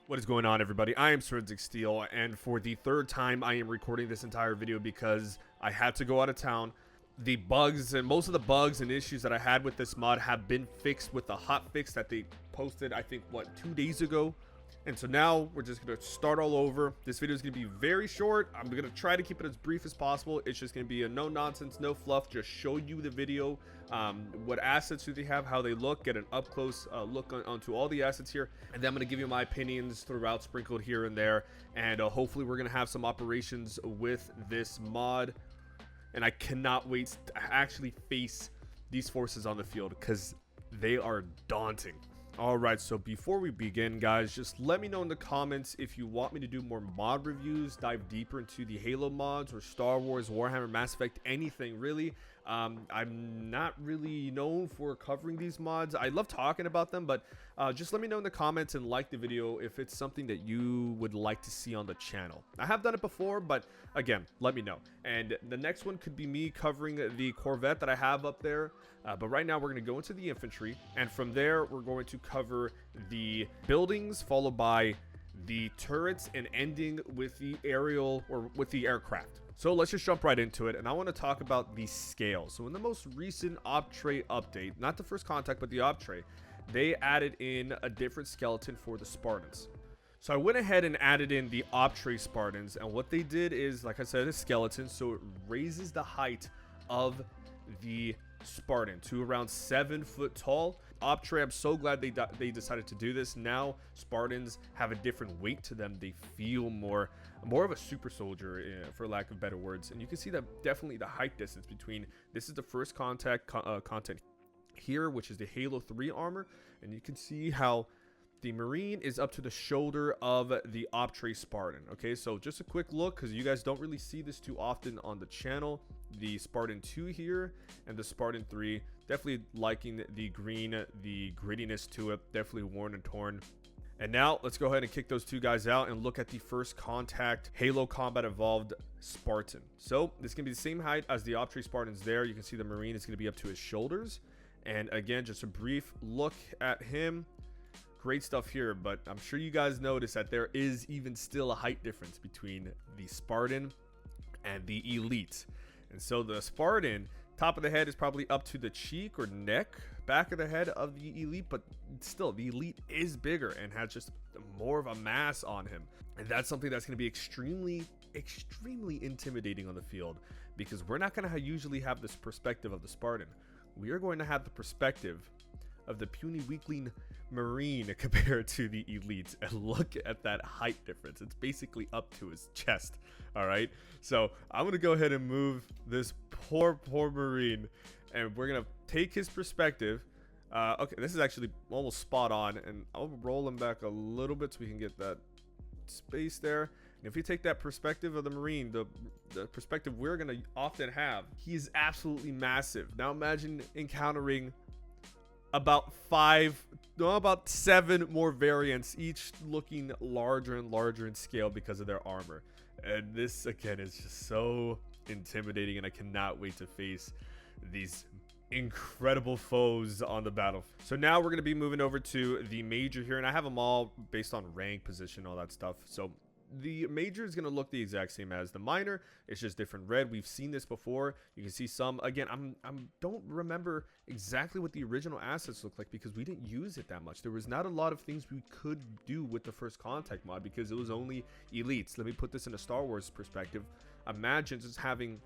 What is going on, everybody? I am Forensic Steel, and for the third time I am recording this entire video because I had to go out of town. The bugs and most of the bugs and issues that I had with this mod have been fixed with the hot fix that they posted, I think, what, 2 days ago. And so now we're just gonna start all over. This video is gonna be very short. I'm gonna try to keep it as brief as possible. It's just gonna be a no nonsense, no fluff, just show you the video, what assets do they have, how they look, get an up close look onto all the assets here, and then I'm gonna give you my opinions throughout, sprinkled here and there, and hopefully we're gonna have some operations with this mod. And I cannot wait to actually face these forces on the field because they are daunting. Alright, so before we begin, guys, just let me know in the comments if you want me to do more mod reviews, dive deeper into the Halo mods or Star Wars, Warhammer, Mass Effect, anything really. I'm not really known for covering these mods. I love talking about them, but just let me know in the comments and like the video if it's something that you would like to see on the channel. I have done it before, but again, let me know. And the next one could be me covering the Corvette that I have up there. But right now we're going to go into the infantry, and from there we're going to cover the buildings, followed by the turrets, and ending with the aerial or with the aircraft. So let's just jump right into it, and I want to talk about the scale. So in the most recent OPTRE update, not the first contact but the OPTRE, they added in a different skeleton for the Spartans. So I went ahead and added in the OPTRE Spartans, and what they did is, like I said, a skeleton, so it raises the height of the Spartan to around 7 foot tall. OPTRE, I'm so glad they decided to do this. Now Spartans have a different weight to them. They feel more of a super soldier, for lack of better words. And you can see that definitely the height distance between this is the first contact content here, which is the Halo 3 armor, and you can see how the Marine is up to the shoulder of the OPTRE Spartan. Okay, so just a quick look, because you guys don't really see this too often on the channel. The Spartan 2 here and the Spartan 3, definitely liking the green, the grittiness to it, definitely worn and torn. And now let's go ahead and kick those two guys out and look at the first contact Halo Combat Evolved Spartan. So this can be the same height as the OPTRE Spartans there. You can see the Marine is going to be up to his shoulders. And again, just a brief look at him. Great stuff here, but I'm sure you guys notice that there is even still a height difference between the Spartan and the Elite. And so the Spartan, top of the head is probably up to the cheek or neck, back of the head of the Elite, but still the Elite is bigger and has just more of a mass on him. And that's something that's going to be extremely intimidating on the field, because we're not going to usually have this perspective of the Spartan. We are going to have the perspective of the puny weakling Marine compared to the Elite, and look at that height difference. It's basically up to his chest. All right, so I'm gonna go ahead and move this poor Marine, and we're gonna take his perspective. Okay, this is actually almost spot on, and I'll roll him back a little bit so we can get that space there. And if you take that perspective of the Marine, the perspective we're gonna often have, he is absolutely massive. Now imagine encountering about 7 more variants, each looking larger and larger in scale because of their armor. And this again is just so intimidating, and I cannot wait to face these incredible foes on the battle. So now we're going to be moving over to the major here, and I have them all based on rank, position, all that stuff. So the major is going to look the exact same as the minor. It's just different red. We've seen this before. You can see some. Again, I don't remember exactly what the original assets look like because we didn't use it that much. There was not a lot of things we could do with the first contact mod because it was only elites. Let me put this in a Star Wars perspective. Imagine just having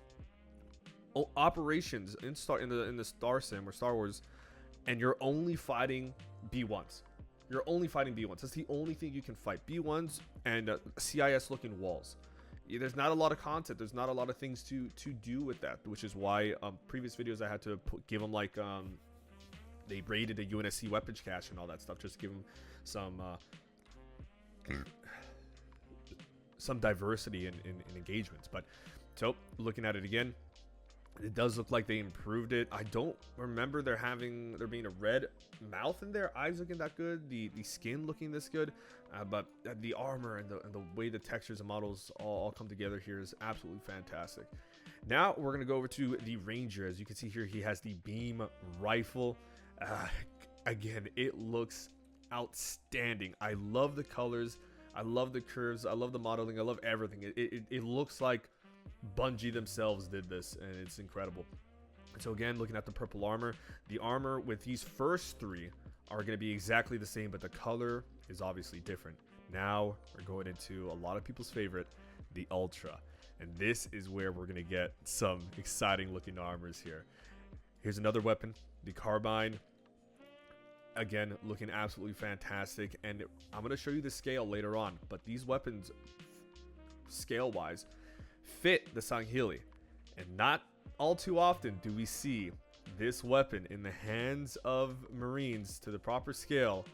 operations in the Star Sim or Star Wars, and you're only fighting B1s. You're only fighting B1s. That's the only thing you can fight. B1s and CIS looking walls. There's not a lot of content. There's not a lot of things to do with that, which is why previous videos I had to give them like they raided a UNSC weapons cache and all that stuff, just to give them some diversity in engagements. But so looking at it again, it does look like they improved it. I don't remember there being a red mouth in there, eyes looking that good, the skin looking this good, but the armor and the way the textures and models all come together here is absolutely fantastic. Now we're gonna go over to the Ranger. As you can see here, he has the beam rifle. Again, it looks outstanding. I love the colors. I love the curves. I love the modeling. I love everything. It looks like Bungie themselves did this, and it's incredible. So again, looking at the purple armor, the armor with these first three are going to be exactly the same, but the color is obviously different. Now we're going into a lot of people's favorite, the Ultra. And this is where we're going to get some exciting looking armors here. Here's another weapon, the carbine. Again, looking absolutely fantastic. And I'm going to show you the scale later on, but these weapons, scale-wise, fit the Sangheili. And not all too often do we see this weapon in the hands of Marines to the proper scale,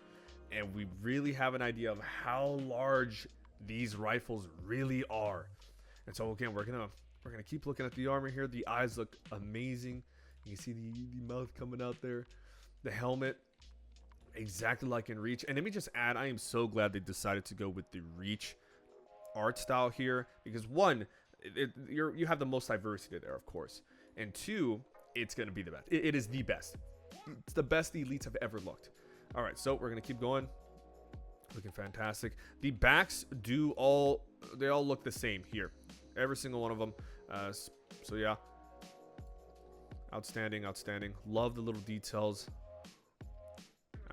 and we really have an idea of how large these rifles really are. And so again, we're gonna keep looking at the armor here. The eyes look amazing. You can see the mouth coming out there. The helmet, exactly like in Reach. And let me just add, I am so glad they decided to go with the Reach art style here, because one, you have the most diversity there, of course, and two, it's going to be the best. It is the best. It's the best the elites have ever looked. All right, so we're going to keep going. Looking fantastic. The backs they all look the same here, every single one of them. So yeah, outstanding. Love the little details.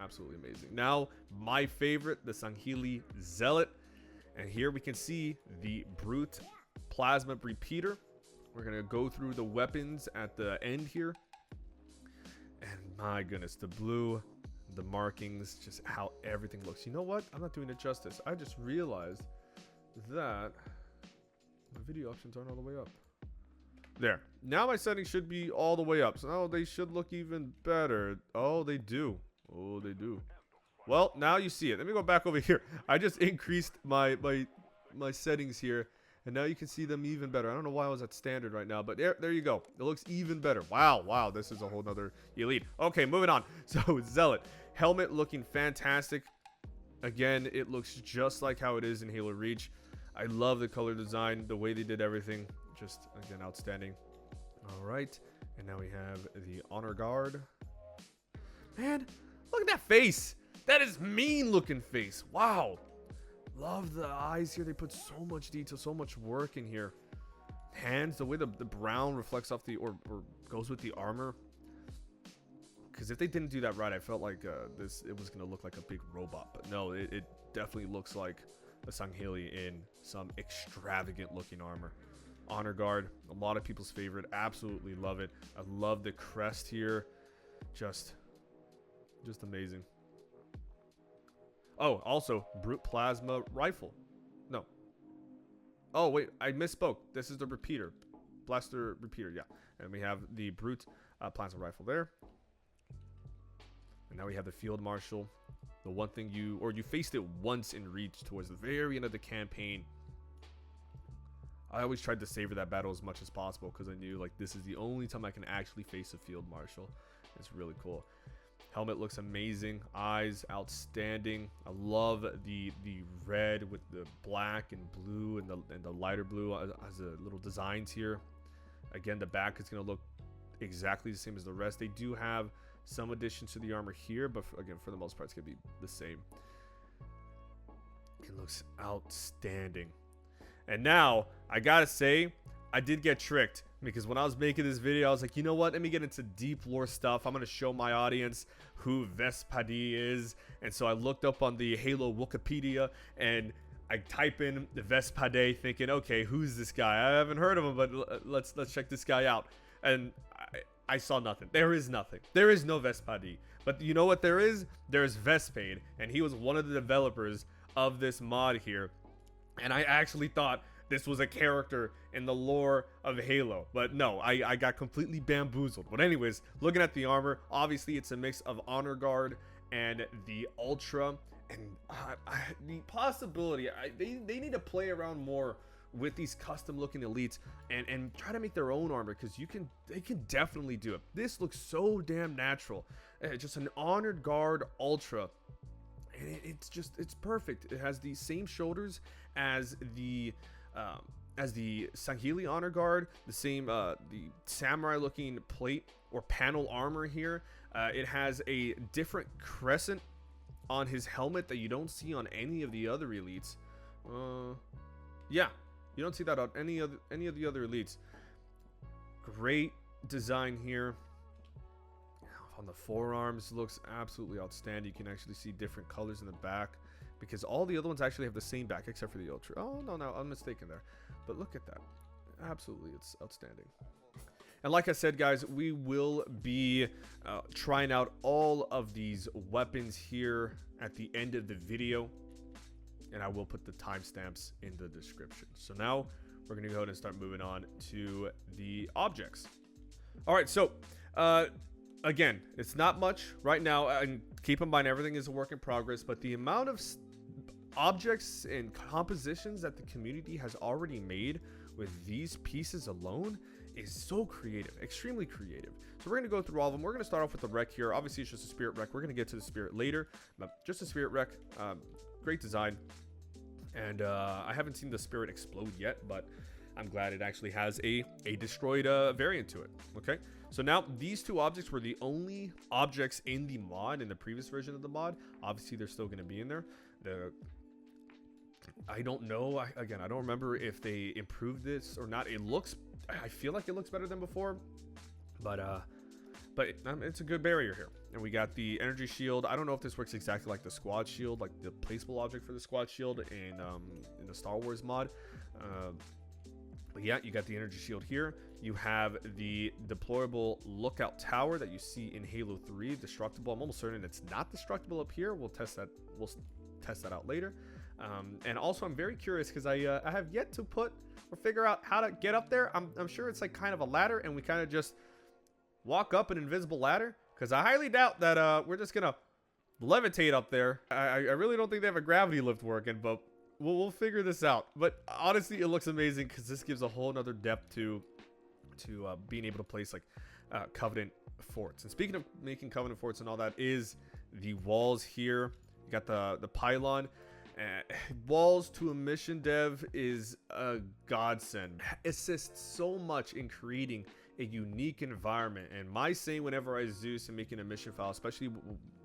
Absolutely amazing. Now my favorite, the Sangheili Zealot, and here we can see the Brute Plasma Repeater. We're gonna go through the weapons at the end here, and my goodness, the blue, the markings, just how everything looks. You know what? I'm not doing it justice. I just realized that my video options aren't all the way up. There. Now my settings should be all the way up, so now they should look even better. Oh, they do. Oh, they do. Well, now you see it. Let me go back over here. I just increased my settings here, and now you can see them even better. I don't know why I was at standard right now, but there you go. It looks even better. Wow, this is a whole nother elite. Okay, moving on. So, Zealot. Helmet looking fantastic. Again, it looks just like how it is in Halo Reach. I love the color design, the way they did everything. Just, again, outstanding. All right, and now we have the Honor Guard. Man, look at that face. That is mean looking face. Wow. Love the eyes here. They put so much detail, so much work in here. Hands, the way the brown reflects off the or goes with the armor. Because if they didn't do that right, I felt like it was gonna look like a big robot. But no, it definitely looks like a Sangheili in some extravagant looking armor. Honor Guard, a lot of people's favorite. Absolutely love it. I love the crest here. Just amazing. Oh, also, Brute Plasma Rifle. No. Oh, wait, I misspoke. This is the repeater. Blaster repeater, yeah. And we have the Brute Plasma Rifle there. And now we have the Field Marshal. The one thing you faced it once in Reach towards the very end of the campaign. I always tried to savor that battle as much as possible because I knew, like, this is the only time I can actually face a Field Marshal. It's really cool. Helmet looks amazing. Eyes outstanding. I love the red with the black and blue and the lighter blue as a little designs here. Again, the back is going to look exactly the same as the rest. They do have some additions to the armor here, but again, for the most part, it's going to be the same. It looks outstanding. And now, I gotta say, I did get tricked. Because when I was making this video, I was like, you know what? Let me get into deep lore stuff. I'm going to show my audience who Vespadi is. And so I looked up on the Halo Wikipedia and I type in the Vespadi thinking, okay, who's this guy? I haven't heard of him, but let's check this guy out. And I saw nothing. There is nothing. There is no Vespadi. But you know what there is? There's Vespade. And he was one of the developers of this mod here. And I actually thought this was a character in the lore of Halo, but no, I got completely bamboozled. But anyways, looking at the armor, obviously it's a mix of Honor Guard and the Ultra, and the possibility they need to play around more with these custom looking elites and try to make their own armor, because they can definitely do it. This looks so damn natural. Just an Honored Guard Ultra. And it's perfect. It has the same shoulders as the Sangheili Honor Guard, the same the samurai looking plate or panel armor here. It has a different crescent on his helmet that you don't see on any of the other elites. Yeah, you don't see that on any of the other elites. Great design here. On the forearms, looks absolutely outstanding. You can actually see different colors in the back, because all the other ones actually have the same back except for the Ultra. Oh, no, I'm mistaken there. But look at that. Absolutely, it's outstanding. And like I said, guys, we will be trying out all of these weapons here at the end of the video, and I will put the timestamps in the description. So now we're going to go ahead and start moving on to the objects. All right, so again, it's not much right now, and keep in mind everything is a work in progress, but the amount of objects and compositions that the community has already made with these pieces alone is so creative, extremely creative. So we're going to go through all of them. We're going to start off with the wreck here. Obviously, it's just a spirit wreck. We're going to get to the spirit later, but just a spirit wreck. Great design. And I haven't seen the spirit explode yet, but I'm glad it actually has a destroyed variant to it. Okay, so now these two objects were the only objects in the mod, in the previous version of the mod. Obviously, they're still going to be in there. I don't know. Again, I don't remember if they improved this or not. I feel like it looks better than before, but it's a good barrier here. And we got the energy shield. I don't know if this works exactly like the squad shield, like the placeable object for the squad shield in the Star Wars mod. But yeah, you got the energy shield here. You have the deployable lookout tower that you see in Halo 3, destructible. I'm almost certain it's not destructible up here. We'll test that. We'll test that out later. And also, I'm very curious because I have yet to put or figure out how to get up there. I'm sure it's like kind of a ladder, and we kind of just walk up an invisible ladder, because I highly doubt that we're just gonna levitate up there. I really don't think they have a gravity lift working, but we'll figure this out. But honestly, it looks amazing because this gives a whole nother depth to being able to place like Covenant forts. And speaking of making Covenant forts and all that, is the walls here. You got the pylon. Walls to a mission dev is a godsend. Assists so much in creating a unique environment. And my saying whenever I Zeus and making a mission file, especially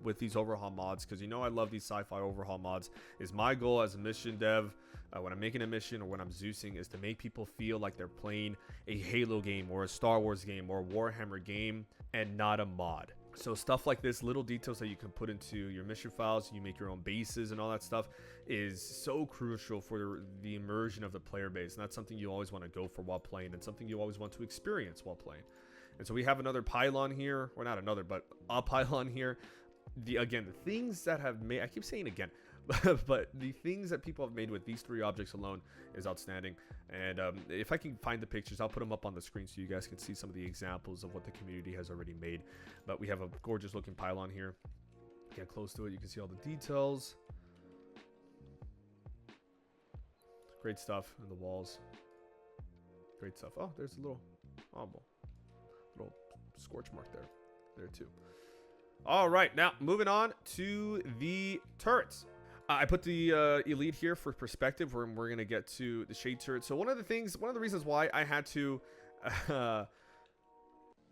with these overhaul mods, because you know I love these sci-fi overhaul mods, is my goal as a mission dev when I'm making a mission or when I'm Zeusing is to make people feel like they're playing a Halo game or a Star Wars game or a Warhammer game and not a mod. So stuff like this, little details that you can put into your mission files, you make your own bases and all that stuff, is so crucial for the immersion of the player base. And that's something you always want to go for while playing, and something you always want to experience while playing. And so we have another pylon here, or not another, but a pylon here. The things that have made, I keep saying again, but the things that people have made with these three objects alone is outstanding. And if I can find the pictures, I'll put them up on the screen so you guys can see some of the examples of what the community has already made. But we have a gorgeous looking pylon here. Get close to it, you can see all the details. Great stuff in the walls. Great stuff. Oh, there's a little scorch mark there too. All right, now moving on to the turrets. I put the elite here for perspective, where we're gonna get to the shade turret. So one of the reasons why I had to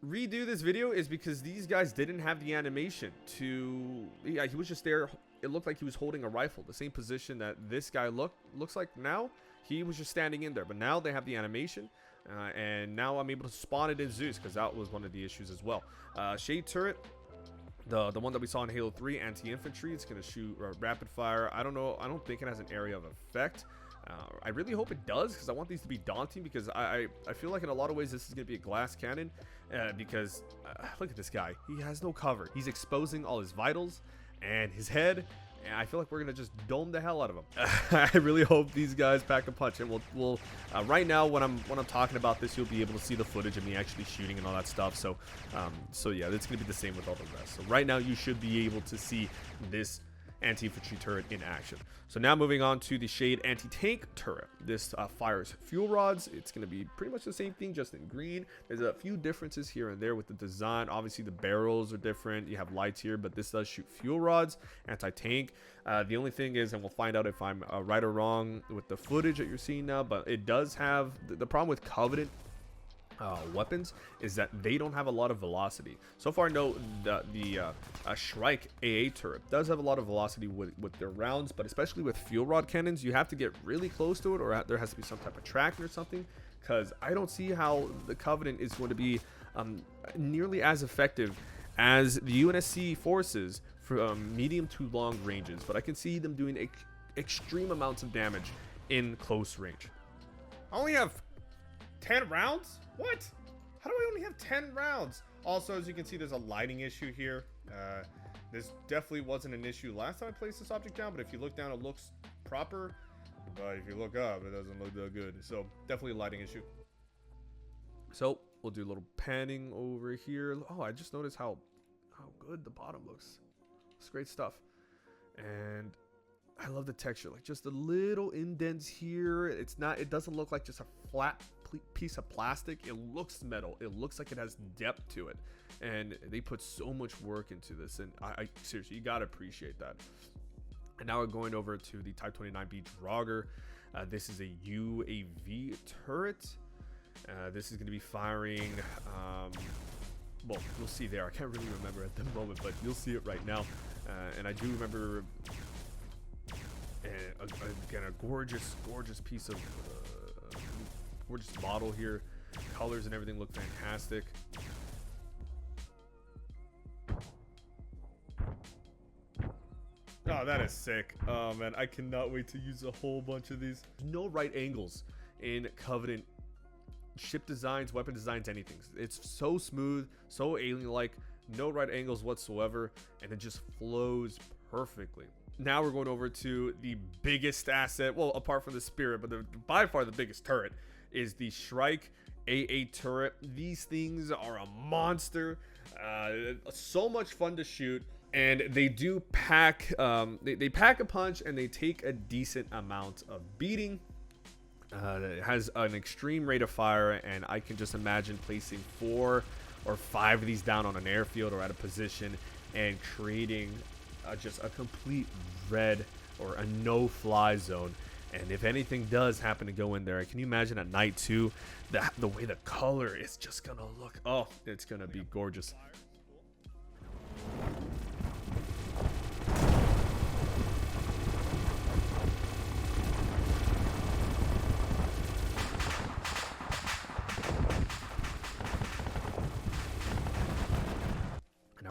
redo this video is because these guys didn't have the animation to. Yeah, he was just there. It looked like he was holding a rifle, the same position that this guy looks like now. He was just standing in there, but now they have the animation, and now I'm able to spawn it in Zeus, because that was one of the issues as well. Shade turret. The one that we saw in Halo 3, anti-infantry. It's going to shoot rapid fire. I don't know. I don't think it has an area of effect. I really hope it does, because I want these to be daunting, because I feel like in a lot of ways this is going to be a glass cannon, because look at this guy. He has no cover. He's exposing all his vitals and his head, and I feel like we're going to just dome the hell out of him. I really hope these guys pack a punch, and we'll right now when I'm talking about this, you'll be able to see the footage of me actually shooting and all that stuff. So yeah, it's going to be the same with all the rest. So right now you should be able to see this anti-infantry turret in action. So now moving on to the Shade anti-tank turret. This fires fuel rods. It's going to be pretty much the same thing, just in green. There's a few differences here and there with the design. Obviously the barrels are different. You have lights here, but this does shoot fuel rods, anti-tank. The only thing is, and we'll find out if I'm right or wrong with the footage that you're seeing now, but it does have the problem with Covenant weapons is that they don't have a lot of velocity. So far, no, the Shrike AA turret does have a lot of velocity with their rounds, but especially with fuel rod cannons, you have to get really close to it, or there has to be some type of tracking or something, because I don't see how the Covenant is going to be nearly as effective as the UNSC forces from medium to long ranges, but I can see them doing extreme amounts of damage in close range. I only have 10 rounds? What? How do I only have 10 rounds? Also, as you can see, there's a lighting issue here. This definitely wasn't an issue last time I placed this object down, but if you look down, it looks proper. But if you look up, it doesn't look that good. So definitely a lighting issue. So we'll do a little panning over here. Oh, I just noticed how good the bottom looks. It's great stuff. And I love the texture, like just the little indents here. It doesn't look like just a flat piece of plastic. It looks metal. It looks like it has depth to it, and they put so much work into this, and I seriously, you gotta appreciate that. And now we're going over to the Type 29B Draugr. This is a UAV turret. This is going to be firing, well, you'll see there. I can't really remember at the moment, but you'll see it right now. And I do remember, again, a gorgeous piece of, gorgeous model here. Colors and everything look fantastic. Oh, that is sick. Oh, man, I cannot wait to use a whole bunch of these. No right angles in Covenant ship designs, weapon designs, anything. It's so smooth, so alien-like, no right angles whatsoever, and it just flows perfectly. Now we're going over to the biggest asset, well, apart from the Spirit, but by far the biggest turret is the Shrike AA turret. These things are a monster. So much fun to shoot, and they do pack, they pack a punch, and they take a decent amount of beating. It has an extreme rate of fire, and I can just imagine placing 4 or 5 of these down on an airfield or at a position and creating just a complete red or a no-fly zone. And if anything does happen to go in there, can you imagine at night too, the way the color is just gonna look, oh, it's gonna be gorgeous.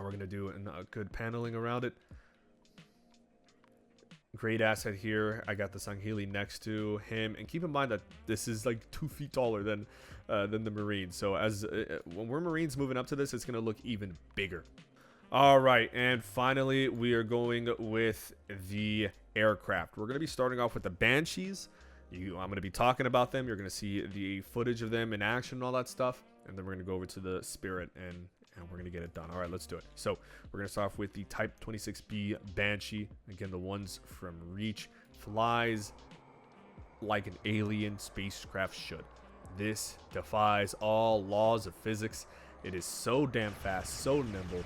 We're going to do a good paneling around it. Great asset here. I got the Sangheili next to him, and keep in mind that this is like 2 feet taller than the Marines. So as when we're Marines moving up to this, it's going to look even bigger. All right, and finally we are going with the aircraft. We're going to be starting off with the Banshees. I'm going to be talking about them. You're going to see the footage of them in action and all that stuff, and then we're going to go over to the Spirit and we're going to get it done. All right, let's do it. So we're going to start off with the Type 26B Banshee. Again, the ones from Reach. Flies like an alien spacecraft should. This defies all laws of physics. It is so damn fast, so nimble.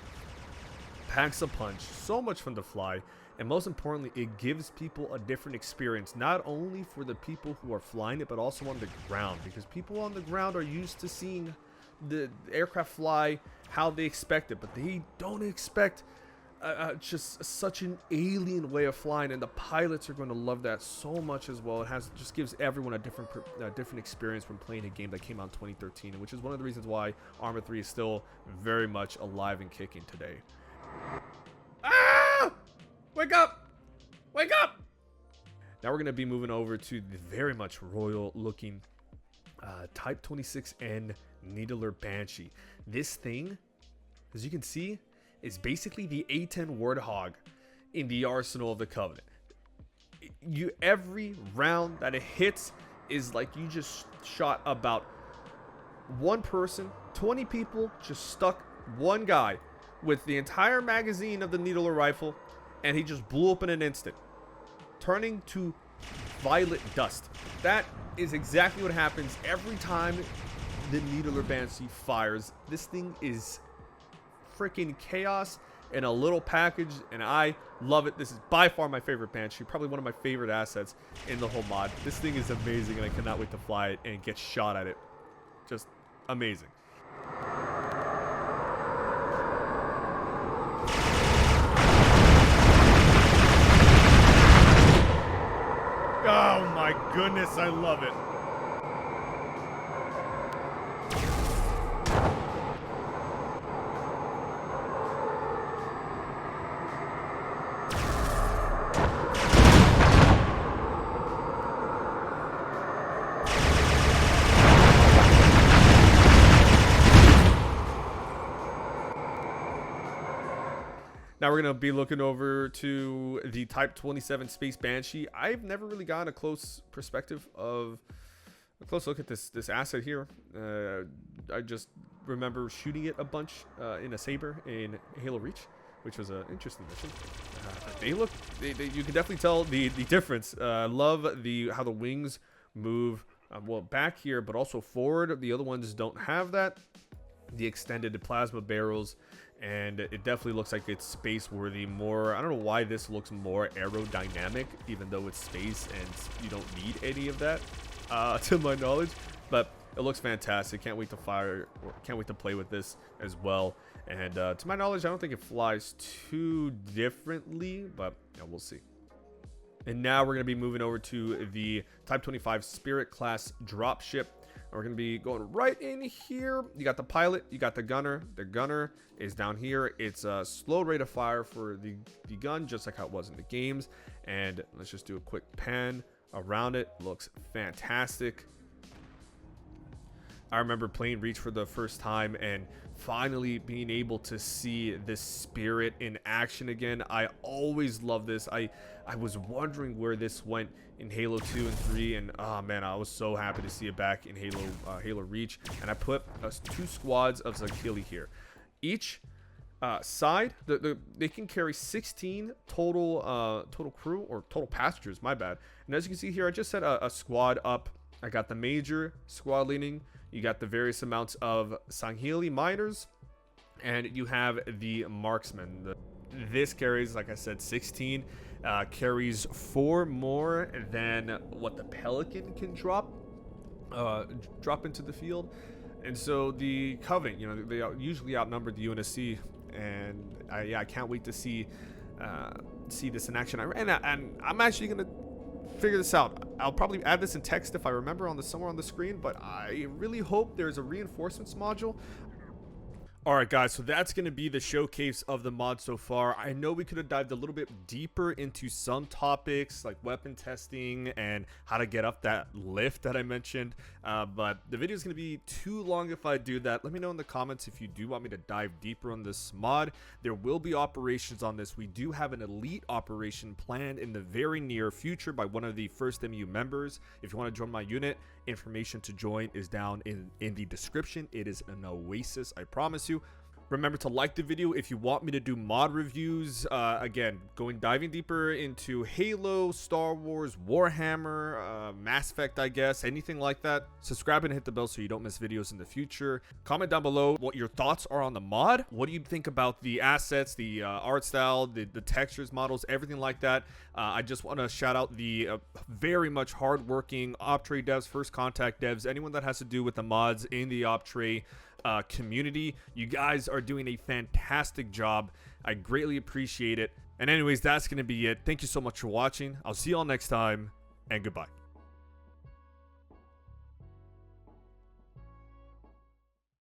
Packs a punch. So much fun to fly. And most importantly, it gives people a different experience. Not only for the people who are flying it, but also on the ground. Because people on the ground are used to seeing the aircraft fly how they expect it, but they don't expect just such an alien way of flying, and the pilots are going to love that so much as well. It just gives everyone a different experience from playing a game that came out in 2013, which is one of the reasons why ARMA 3 is still very much alive and kicking today. Ah! Wake up! Wake up! Now we're going to be moving over to the very much royal looking Type 26N Needler Banshee. This thing, as you can see, is basically the A-10 Warthog in the arsenal of the Covenant. Every round that it hits is like you just shot about one person, 20 people, just stuck one guy with the entire magazine of the Needler rifle, and he just blew up in an instant, turning to violet dust. That is exactly what happens every time the Needler Banshee fires. This thing is freaking chaos in a little package, and I love it. This is by far my favorite Banshee, probably one of my favorite assets in the whole mod. This thing is amazing, and I cannot wait to fly it and get shot at it. Just amazing. Oh my goodness, I love it. Now we're going to be looking over to the Type 27 Space Banshee. I've never really gotten a close perspective of a close look at this asset here. I just remember shooting it a bunch in a saber in Halo Reach, which was an interesting mission. You can definitely tell the difference. I love how the wings move, well, back here, but also forward. The other ones don't have that. The extended plasma barrels, and it definitely looks like it's space worthy. More, I don't know why this looks more aerodynamic, even though it's space and you don't need any of that to my knowledge, but it looks fantastic. Can't wait to fire, or can't wait to play with this as well. And to my knowledge, I don't think it flies too differently, but yeah, we'll see. And now we're going to be moving over to the Type 25 Spirit class dropship. We're going to be going right in here. You got the pilot, you got the gunner. The gunner is down here. It's a slow rate of fire for the gun, just like how it was in the games. And let's just do a quick pan around it. Looks fantastic. I remember playing Reach for the first time and finally being able to see this Spirit in action again. I always love this. I was wondering where this went in Halo 2 and 3, and oh man, I was so happy to see it back in Halo Reach. And I put 2 squads of Zakili here. Each side, they can carry 16 total crew, or total passengers, my bad. And as you can see here, I just set a squad up. I got the major squad leading. You got the various amounts of Sangheili miners, and you have the marksman. This carries, like I said, 16. Carries 4 more than what the Pelican can drop into the field. And so the Cove, you know, they usually outnumber the UNSC, and yeah, I can't wait to see this in action. And I'm actually gonna figure this out. I'll probably add this in text if I remember somewhere on the screen, but I really hope there's a reinforcements module. Alright guys, so that's going to be the showcase of the mod so far. I know we could have dived a little bit deeper into some topics like weapon testing and how to get up that lift that I mentioned, but the video is going to be too long if I do that. Let me know in the comments if you do want me to dive deeper on this mod. There will be operations on this. We do have an elite operation planned in the very near future by one of the first MU members. If you want to join my unit, information to join is down in the description. It is an oasis, I promise you. Remember to like the video if you want me to do mod reviews. Again, diving deeper into Halo, Star Wars, Warhammer, Mass Effect, I guess, anything like that. Subscribe and hit the bell so you don't miss videos in the future. Comment down below what your thoughts are on the mod. What do you think about the assets, the art style, the textures, models, everything like that. I just want to shout out the very much hardworking OPTRE devs, First Contact devs, anyone that has to do with the mods in the OPTRE community. You guys are doing a fantastic job. I greatly appreciate it. And anyways, that's going to be it. Thank you so much for watching. I'll see you all next time, and goodbye.